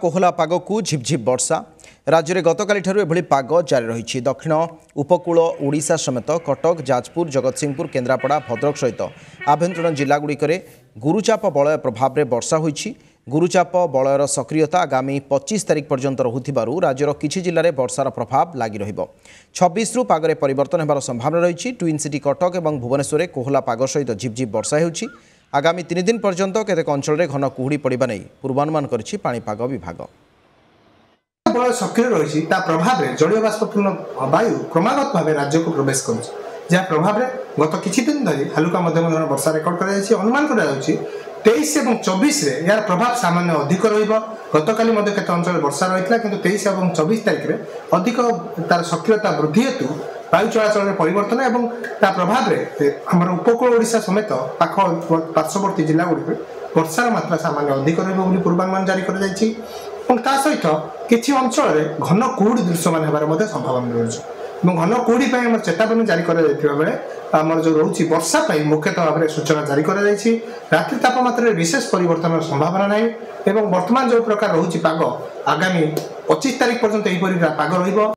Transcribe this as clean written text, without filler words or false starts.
कोहला पाग को झिपझिप वर्षा राज्य में गतकाली एभली पाग जारी रही। दक्षिण उपकूल ओडिशा समेत कटक जाजपुर जगतसिंहपुर केन्द्रापड़ा भद्रक सहित आभ्यंतरीण जिलागुड़िक गुरुचाप बलय प्रभाव में वर्षा होईछि। गुरुचाप बलयर सक्रियता आगामी 25 तारिख पर्यंत रहुथिबारु राज्यर किछि जिल्लारे वर्षार प्रभाव लागि रहिबो। 26 रु पागरे परिवर्तन हेबार संभावना रही। ट्विन सिटी कटक और भुवनेश्वर कोहला पाग सहित झिपझिप वर्षा होईछि। आगामी 3 दिन पर्यंत केतेक अंचल घन कुहुड़ी पड़िबा नै पूर्वानुमान करिछि पाणीपाग विभाग। बल सक्रिय रही प्रभाव में जलीय बाष्पपूर्ण वायु क्रमागत भाव राज्य को प्रवेश कर प्रभाव में गत किछि दिन धरी हालुका मध्यम धरण वर्षा रेकर्ड कर अनुमान कर 23 और 24 यार प्रभाव सामान्य अधिक रही। गत केत अंचल वर्षा रही कि 23 और 24 तारिख में अधिक तार सक्रियता वृद्धि हेतु वायु चलाचल में परिवर्तन और प्रभाव में आम उपकूल ओडिशा समेत पाख पार्श्ववर्ती जिला गुड़ी वर्षार मात्रा सामान्य अधिक रही पूर्वानुमान जारी कर सहित किसी अंचल घन कुहुड़ी दृश्यमान होबार संभावना रही। घन कुहुड़ी चेतावनी जारी कर जो रोचे वर्षा मुख्यतः भाव में सूचना जारी कर रात्रि तापमात्रा विशेष परिवर्तन संभावना नहीं। वर्तमान जो प्रकार रोचे पाग आगामी 25 तारिख पर्यंत पाग रही।